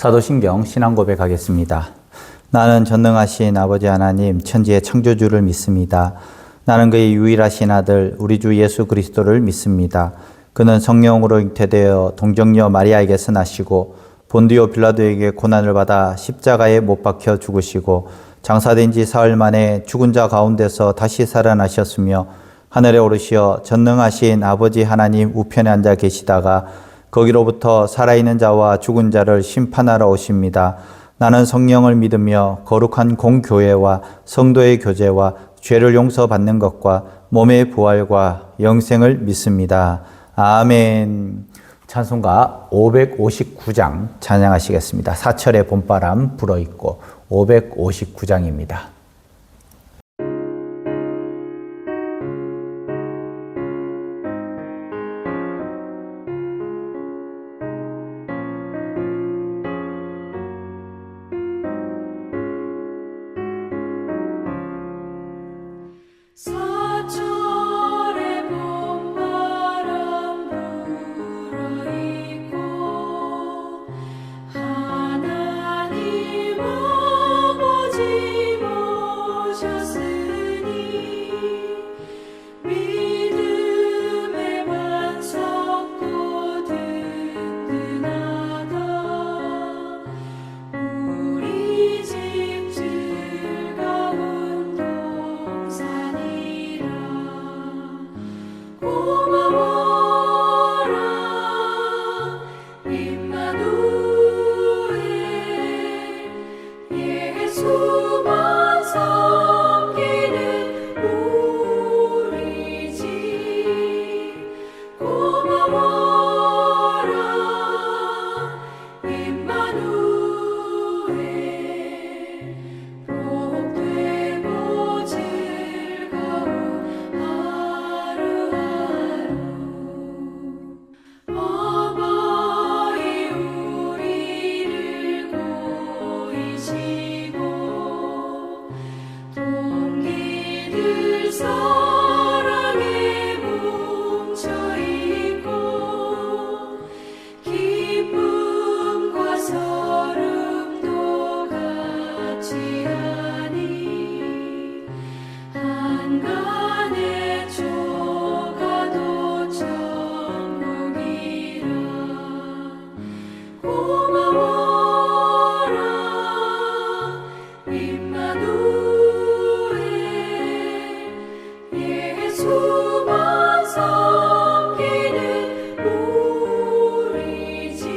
사도신경 신앙 고백하겠습니다. 나는 전능하신 아버지 하나님 천지의 창조주를 믿습니다. 나는 그의 유일하신 아들 우리 주 예수 그리스도를 믿습니다. 그는 성령으로 잉태되어 동정녀 마리아에게서 나시고 본디오 빌라도에게 고난을 받아 십자가에 못 박혀 죽으시고 장사된 지 사흘 만에 죽은 자 가운데서 다시 살아나셨으며 하늘에 오르시어 전능하신 아버지 하나님 우편에 앉아 계시다가 거기로부터 살아있는 자와 죽은 자를 심판하러 오십니다. 나는 성령을 믿으며 거룩한 공교회와 성도의 교제와 죄를 용서받는 것과 몸의 부활과 영생을 믿습니다. 아멘. 찬송가 559장 찬양하시겠습니다. 사철의 봄바람 불어있고 559장입니다. 사철의 봄바람 불어있고 하나님 아버지 모셨으니 믿음의 반석도 든든하다. 우리 집 즐거운 동산이라. 고마워라 임마누엘. 예수만 섬기는 우리 집. 고마워라 임마누엘. 복되고 즐거운 하루하루. 어버이 우리를 고이시고 동기들 사랑에 뭉쳐있고 기쁨과 서름도 같이 하니 한간의 조가도 천국이라. 고마워라 임마누엘. 예수만 섬기는 우리 집.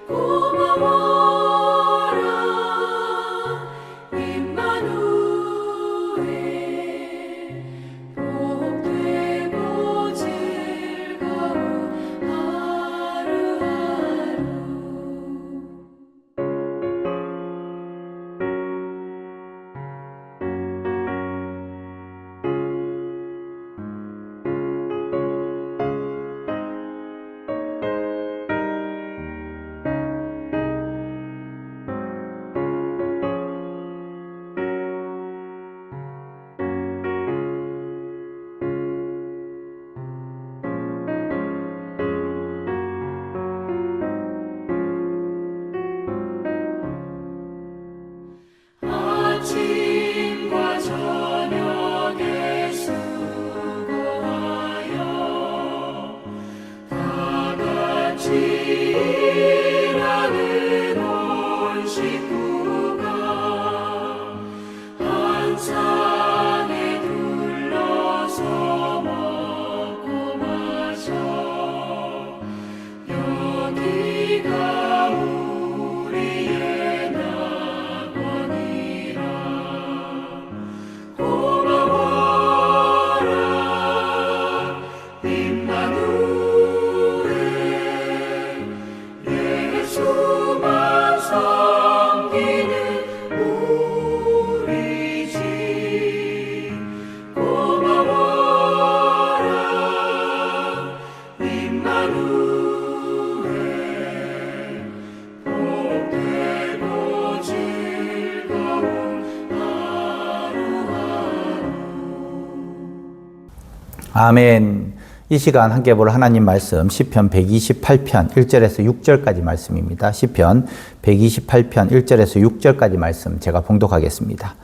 고마워라 임마누엘. 복되고 즐거운 하루하루. 아침과 저녁에 수고하여 다같이 일하는 온 식구가 한 산에 둘러서 먹고 마셔. 여기가 우리의 낙원이라. 고마워라 임마누엘. 예수만 섬기는 우리 집. 고마워라 임마누엘. 복되고 즐거운 하루하루. 아멘. 이 시간 함께 볼 하나님 말씀 시편 128편 1절에서 6절까지 말씀입니다. 시편 128편 1절에서 6절까지 말씀 제가 봉독하겠습니다.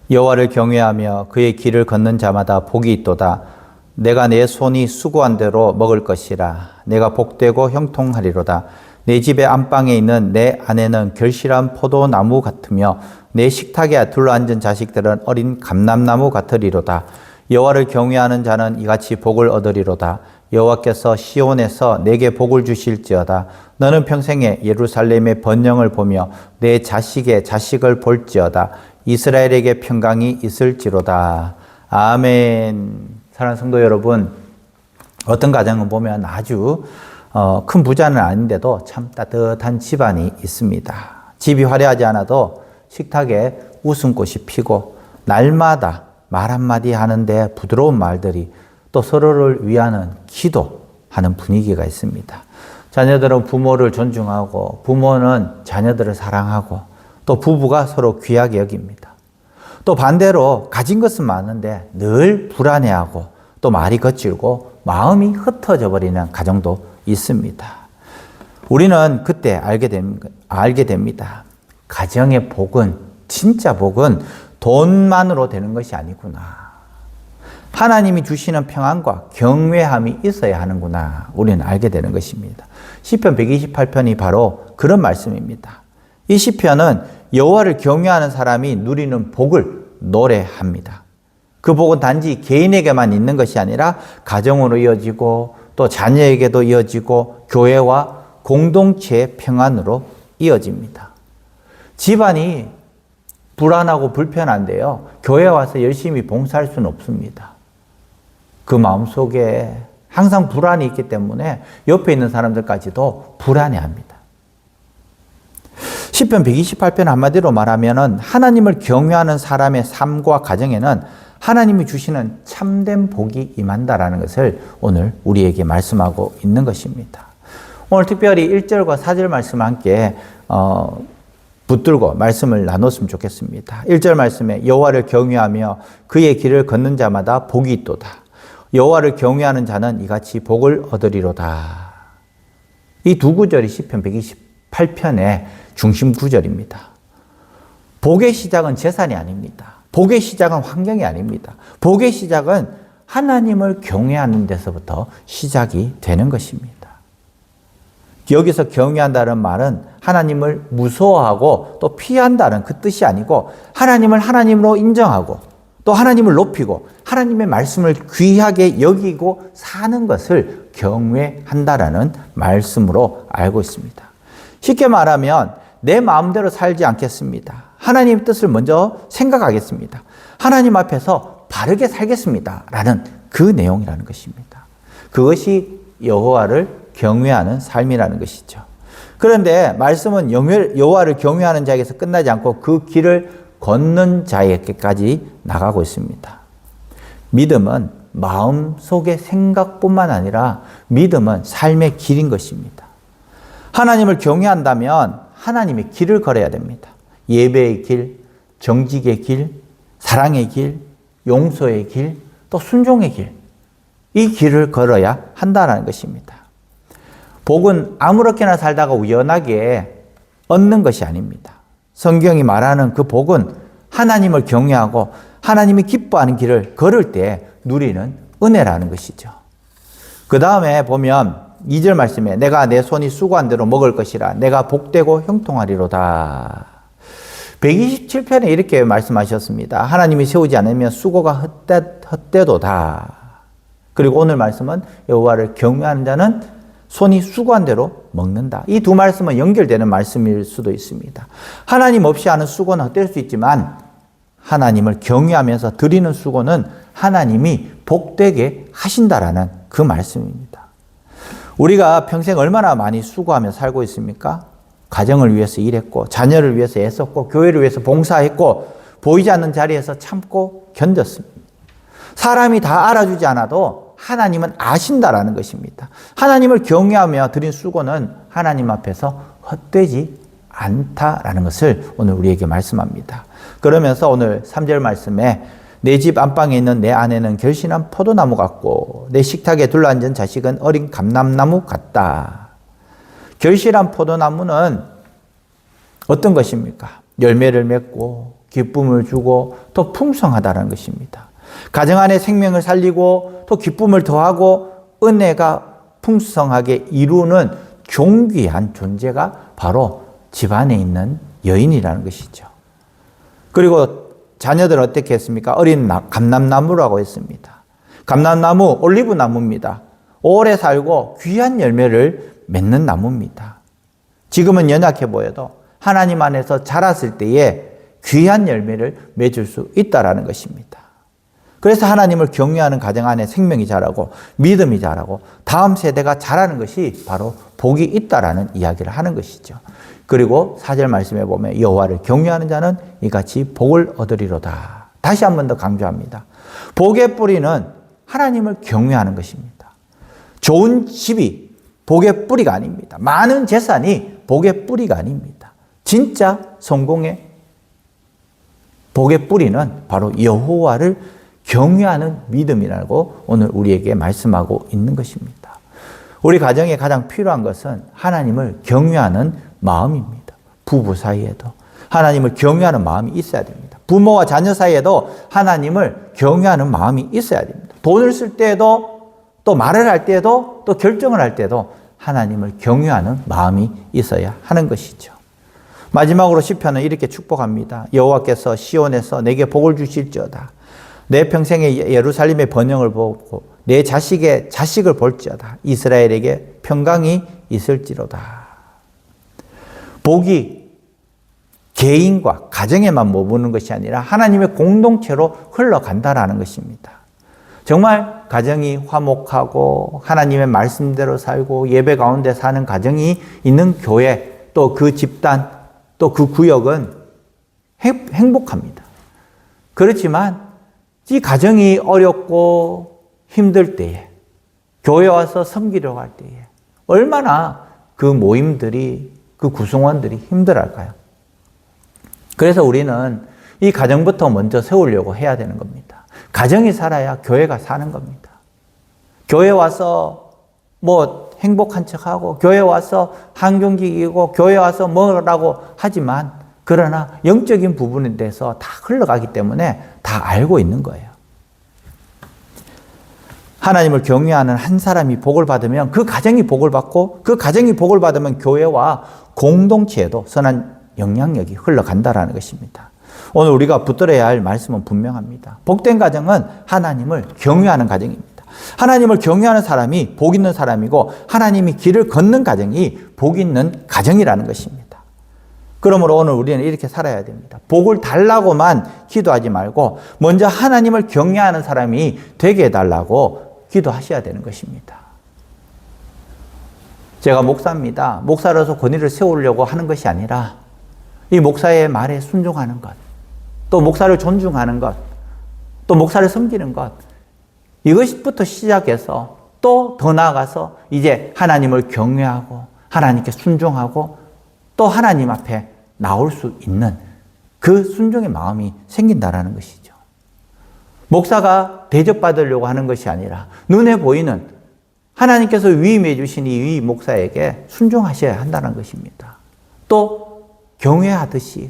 여호와를 경외하며 그의 길을 걷는 자마다 복이 있도다. 내가 내 손이 수고한 대로 먹을 것이라. 내가 복되고 형통하리로다. 내 집의 안방에 있는 내 아내는 결실한 포도나무 같으며 내 식탁에 둘러앉은 자식들은 어린 감람나무 같으리로다. 여호와를 경외하는 자는 이같이 복을 얻으리로다. 여호와께서 시온에서 내게 복을 주실지어다. 너는 평생에 예루살렘의 번영을 보며 내 자식의 자식을 볼지어다. 이스라엘에게 평강이 있을지로다. 아멘. 사랑하는 성도 여러분, 어떤 가정은 보면 아주 큰 부자는 아닌데도 참 따뜻한 집안이 있습니다. 집이 화려하지 않아도 식탁에 웃음꽃이 피고 날마다 말 한마디 하는데 부드러운 말들이 또 서로를 위하는 기도하는 분위기가 있습니다. 자녀들은 부모를 존중하고 부모는 자녀들을 사랑하고 또 부부가 서로 귀하게 여깁니다. 또 반대로 가진 것은 많은데 늘 불안해하고 또 말이 거칠고 마음이 흩어져 버리는 가정도 있습니다. 우리는 그때 알게 됩니다. 가정의 복은, 진짜 복은 돈만으로 되는 것이 아니구나. 하나님이 주시는 평안과 경외함이 있어야 하는구나. 우리는 알게 되는 것입니다. 시편 128편이 바로 그런 말씀입니다. 이 시편은 여호와를 경외하는 사람이 누리는 복을 노래합니다. 그 복은 단지 개인에게만 있는 것이 아니라 가정으로 이어지고 또 자녀에게도 이어지고 교회와 공동체의 평안으로 이어집니다. 집안이 불안하고 불편한데요. 교회 와서 열심히 봉사할 수는 없습니다. 그 마음속에 항상 불안이 있기 때문에 옆에 있는 사람들까지도 불안해합니다. 시편 128편 한마디로 말하면 하나님을 경외하는 사람의 삶과 가정에는 하나님이 주시는 참된 복이 임한다라는 것을 오늘 우리에게 말씀하고 있는 것입니다. 오늘 특별히 1절과 4절 말씀 함께 붙들고 말씀을 나눴으면 좋겠습니다. 1절 말씀에 여호와를 경외하며 그의 길을 걷는 자마다 복이 있도다. 여호와를 경외하는 자는 이같이 복을 얻으리로다. 이 두 구절이 시편 128편의 중심 구절입니다. 복의 시작은 재산이 아닙니다. 복의 시작은 환경이 아닙니다. 복의 시작은 하나님을 경외하는 데서부터 시작이 되는 것입니다. 여기서 경외한다는 말은 하나님을 무서워하고 또 피한다는 그 뜻이 아니고 하나님을 하나님으로 인정하고 또 하나님을 높이고 하나님의 말씀을 귀하게 여기고 사는 것을 경외한다라는 말씀으로 알고 있습니다. 쉽게 말하면 내 마음대로 살지 않겠습니다. 하나님의 뜻을 먼저 생각하겠습니다. 하나님 앞에서 바르게 살겠습니다. 라는 그 내용이라는 것입니다. 그것이 여호와를 경외하는 삶이라는 것이죠. 그런데 말씀은 여호와를 경외하는 자에게서 끝나지 않고 그 길을 걷는 자에게까지 나가고 있습니다. 믿음은 마음속의 생각뿐만 아니라 믿음은 삶의 길인 것입니다. 하나님을 경외한다면 하나님의 길을 걸어야 됩니다. 예배의 길, 정직의 길, 사랑의 길, 용서의 길, 또 순종의 길. 이 길을 걸어야 한다는 것입니다. 복은 아무렇게나 살다가 우연하게 얻는 것이 아닙니다. 성경이 말하는 그 복은 하나님을 경외하고 하나님이 기뻐하는 길을 걸을 때 누리는 은혜라는 것이죠. 그 다음에 보면 2절 말씀에 내가 내 손이 수고한 대로 먹을 것이라. 내가 복되고 형통하리로다. 127편에 이렇게 말씀하셨습니다. 하나님이 세우지 않으면 수고가 헛되도다. 그리고 오늘 말씀은 여호와를 경외하는 자는 손이 수고한 대로 먹는다. 이 두 말씀은 연결되는 말씀일 수도 있습니다. 하나님 없이 하는 수고는 헛될 수 있지만 하나님을 경외하면서 드리는 수고는 하나님이 복되게 하신다라는 그 말씀입니다. 우리가 평생 얼마나 많이 수고하며 살고 있습니까? 가정을 위해서 일했고 자녀를 위해서 애썼고 교회를 위해서 봉사했고 보이지 않는 자리에서 참고 견뎠습니다. 사람이 다 알아주지 않아도 하나님은 아신다라는 것입니다. 하나님을 경외하며 드린 수고는 하나님 앞에서 헛되지 않다라는 것을 오늘 우리에게 말씀합니다. 그러면서 오늘 3절 말씀에 내 집 안방에 있는 내 아내는 결실한 포도나무 같고 내 식탁에 둘러앉은 자식은 어린 감람나무 같다. 결실한 포도나무는 어떤 것입니까? 열매를 맺고 기쁨을 주고 또 풍성하다는 것입니다. 가정 안에 생명을 살리고 또 기쁨을 더하고 은혜가 풍성하게 이루는 존귀한 존재가 바로 집 안에 있는 여인이라는 것이죠. 그리고 자녀들은 어떻게 했습니까? 어린 감람나무라고 했습니다. 감람나무, 올리브 나무입니다. 오래 살고 귀한 열매를 맺는 나무입니다. 지금은 연약해 보여도 하나님 안에서 자랐을 때에 귀한 열매를 맺을 수 있다는 것입니다. 그래서 하나님을 경외하는 가정 안에 생명이 자라고 믿음이 자라고 다음 세대가 자라는 것이 바로 복이 있다라는 이야기를 하는 것이죠. 그리고 4절 말씀에 보면 여호와를 경외하는 자는 이같이 복을 얻으리로다. 다시 한 번 더 강조합니다. 복의 뿌리는 하나님을 경외하는 것입니다. 좋은 집이 복의 뿌리가 아닙니다. 많은 재산이 복의 뿌리가 아닙니다. 진짜 성공의 복의 뿌리는 바로 여호와를 경외하는 믿음이라고 오늘 우리에게 말씀하고 있는 것입니다. 우리 가정에 가장 필요한 것은 하나님을 경외하는 마음입니다. 부부 사이에도 하나님을 경외하는 마음이 있어야 됩니다. 부모와 자녀 사이에도 하나님을 경외하는 마음이 있어야 됩니다. 돈을 쓸 때에도 또 말을 할 때에도 또 결정을 할 때도 하나님을 경외하는 마음이 있어야 하는 것이죠. 마지막으로 시편은 이렇게 축복합니다. 여호와께서 시온에서 내게 복을 주실지어다. 내 평생에 예루살렘의 번영을 보고 내 자식의 자식을 볼지어다. 이스라엘에게 평강이 있을지로다. 복이 개인과 가정에만 머무는 것이 아니라 하나님의 공동체로 흘러간다라는 것입니다. 정말 가정이 화목하고 하나님의 말씀대로 살고 예배 가운데 사는 가정이 있는 교회, 또 그 집단, 또 그 구역은 행복합니다. 그렇지만 이 가정이 어렵고 힘들 때에 교회 와서 섬기려고 할 때에 얼마나 그 모임들이, 그 구성원들이 힘들어할까요? 그래서 우리는 이 가정부터 먼저 세우려고 해야 되는 겁니다. 가정이 살아야 교회가 사는 겁니다. 교회 와서 뭐 행복한 척하고 교회 와서 한경기이고 교회 와서 뭐라고 하지만 그러나 영적인 부분에 대해서 다 흘러가기 때문에 다 알고 있는 거예요. 하나님을 경외하는 한 사람이 복을 받으면 그 가정이 복을 받고 그 가정이 복을 받으면 교회와 공동체에도 선한 영향력이 흘러간다라는 것입니다. 오늘 우리가 붙들어야 할 말씀은 분명합니다. 복된 가정은 하나님을 경외하는 가정입니다. 하나님을 경외하는 사람이 복 있는 사람이고 하나님이 길을 걷는 가정이 복 있는 가정이라는 것입니다. 그러므로 오늘 우리는 이렇게 살아야 됩니다. 복을 달라고만 기도하지 말고 먼저 하나님을 경외하는 사람이 되게 해달라고 기도하셔야 되는 것입니다. 제가 목사입니다. 목사로서 권위를 세우려고 하는 것이 아니라 이 목사의 말에 순종하는 것, 또 목사를 존중하는 것, 또 목사를 섬기는 것, 이것부터 시작해서 또 더 나아가서 이제 하나님을 경외하고 하나님께 순종하고 또 하나님 앞에 나올 수 있는 그 순종의 마음이 생긴다라는 것이죠. 목사가 대접받으려고 하는 것이 아니라 눈에 보이는 하나님께서 위임해 주신 이 목사에게 순종하셔야 한다는 것입니다. 또 경외하듯이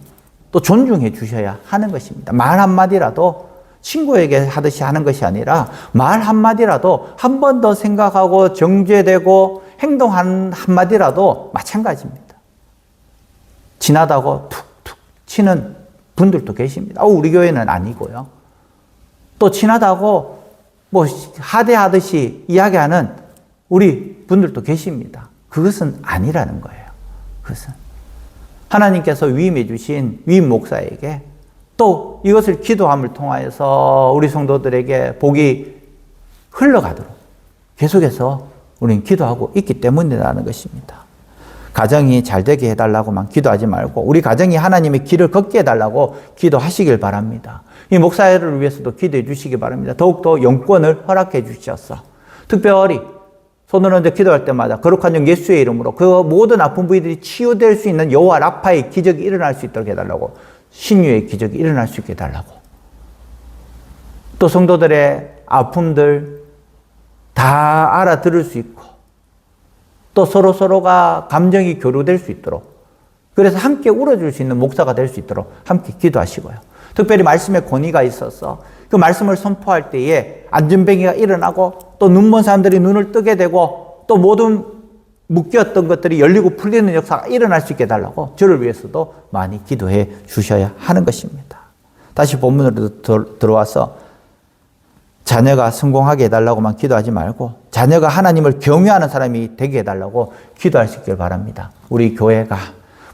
또 존중해 주셔야 하는 것입니다. 말 한마디라도 친구에게 하듯이 하는 것이 아니라 말 한마디라도 한 번 더 생각하고 정죄되고 행동 한마디라도 마찬가지입니다. 지나다고 툭툭 치는 분들도 계십니다. 우리 교회는 아니고요. 또 지나다고 뭐 하대하듯이 이야기하는 우리 분들도 계십니다. 그것은 아니라는 거예요. 그것은 하나님께서 위임해 주신 위임 목사에게 또 이것을 기도함을 통하여서 우리 성도들에게 복이 흘러가도록 계속해서 우리는 기도하고 있기 때문이라는 것입니다. 가정이 잘 되게 해달라고만 기도하지 말고 우리 가정이 하나님의 길을 걷게 해달라고 기도하시길 바랍니다. 이 목사를 위해서도 기도해 주시기 바랍니다. 더욱더 영권을 허락해 주셔서 특별히 손을 얹어 기도할 때마다 거룩한 영 예수의 이름으로 그 모든 아픈 부위들이 치유될 수 있는 여호와 라파의 기적이 일어날 수 있도록 해달라고, 신유의 기적이 일어날 수 있게 해달라고 또 성도들의 아픔들 다 알아들을 수 있고 또 서로가 감정이 교류될 수 있도록 그래서 함께 울어줄 수 있는 목사가 될 수 있도록 함께 기도하시고요. 특별히 말씀의 권위가 있어서 그 말씀을 선포할 때에 안전뱅이가 일어나고 또 눈먼 사람들이 눈을 뜨게 되고 또 모든 묶였던 것들이 열리고 풀리는 역사가 일어날 수 있게 해달라고 저를 위해서도 많이 기도해 주셔야 하는 것입니다. 다시 본문으로 들어와서 자녀가 성공하게 해달라고만 기도하지 말고 자녀가 하나님을 경외하는 사람이 되게 해달라고 기도할 수 있길 바랍니다. 우리 교회가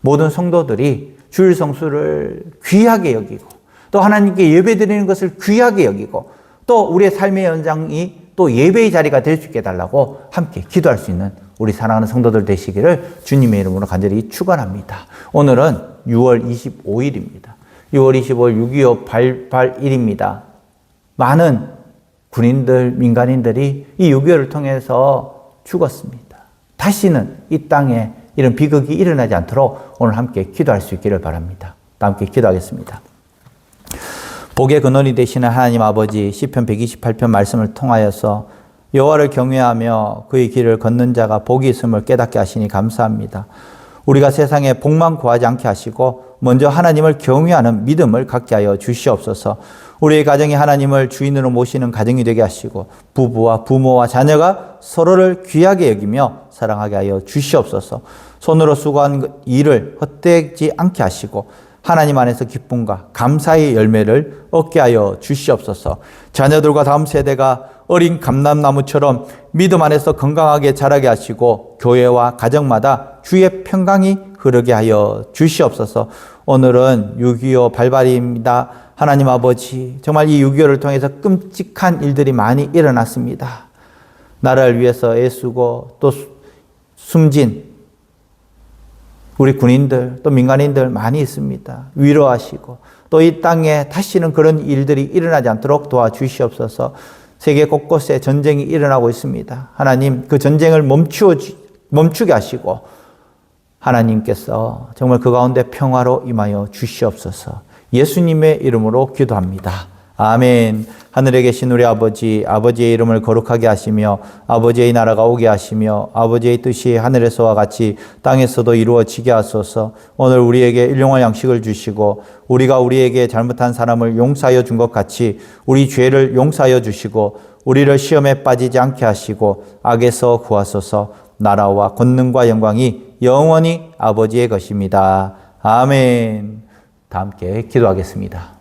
모든 성도들이 주일 성수를 귀하게 여기고 또 하나님께 예배드리는 것을 귀하게 여기고 또 우리의 삶의 연장이 또 예배의 자리가 될 수 있게 해달라고 함께 기도할 수 있는 우리 사랑하는 성도들 되시기를 주님의 이름으로 간절히 축원합니다. 오늘은 6월 25일입니다. 6월 25일 6.25 발발일입니다. 많은 군인들, 민간인들이 이 6.25를 통해서 죽었습니다. 다시는 이 땅에 이런 비극이 일어나지 않도록 오늘 함께 기도할 수 있기를 바랍니다. 함께 기도하겠습니다. 복의 근원이 되시는 하나님 아버지, 시편 128편 말씀을 통하여서 여호와를 경외하며 그의 길을 걷는 자가 복이 있음을 깨닫게 하시니 감사합니다. 우리가 세상에 복만 구하지 않게 하시고 먼저 하나님을 경외하는 믿음을 갖게 하여 주시옵소서. 우리의 가정이 하나님을 주인으로 모시는 가정이 되게 하시고 부부와 부모와 자녀가 서로를 귀하게 여기며 사랑하게 하여 주시옵소서. 손으로 수고한 일을 헛되지 않게 하시고 하나님 안에서 기쁨과 감사의 열매를 얻게 하여 주시옵소서. 자녀들과 다음 세대가 어린 감람나무처럼 믿음 안에서 건강하게 자라게 하시고 교회와 가정마다 주의 평강이 흐르게 하여 주시옵소서. 오늘은 6.25 발발입니다. 하나님 아버지, 정말 이 6.25를 통해서 끔찍한 일들이 많이 일어났습니다. 나라를 위해서 애쓰고 또 숨진 우리 군인들 또 민간인들 많이 있습니다. 위로하시고 또 이 땅에 다시는 그런 일들이 일어나지 않도록 도와주시옵소서. 세계 곳곳에 전쟁이 일어나고 있습니다. 하나님 그 전쟁을 멈추게 하시고 하나님께서 정말 그 가운데 평화로 임하여 주시옵소서. 예수님의 이름으로 기도합니다. 아멘. 하늘에 계신 우리 아버지, 아버지의 이름을 거룩하게 하시며 아버지의 나라가 오게 하시며 아버지의 뜻이 하늘에서와 같이 땅에서도 이루어지게 하소서. 오늘 우리에게 일용할 양식을 주시고 우리가 우리에게 잘못한 사람을 용서하여 준 것 같이 우리 죄를 용서하여 주시고 우리를 시험에 빠지지 않게 하시고 악에서 구하소서. 나라와 권능과 영광이 영원히 아버지의 것입니다. 아멘. 다 함께 기도하겠습니다.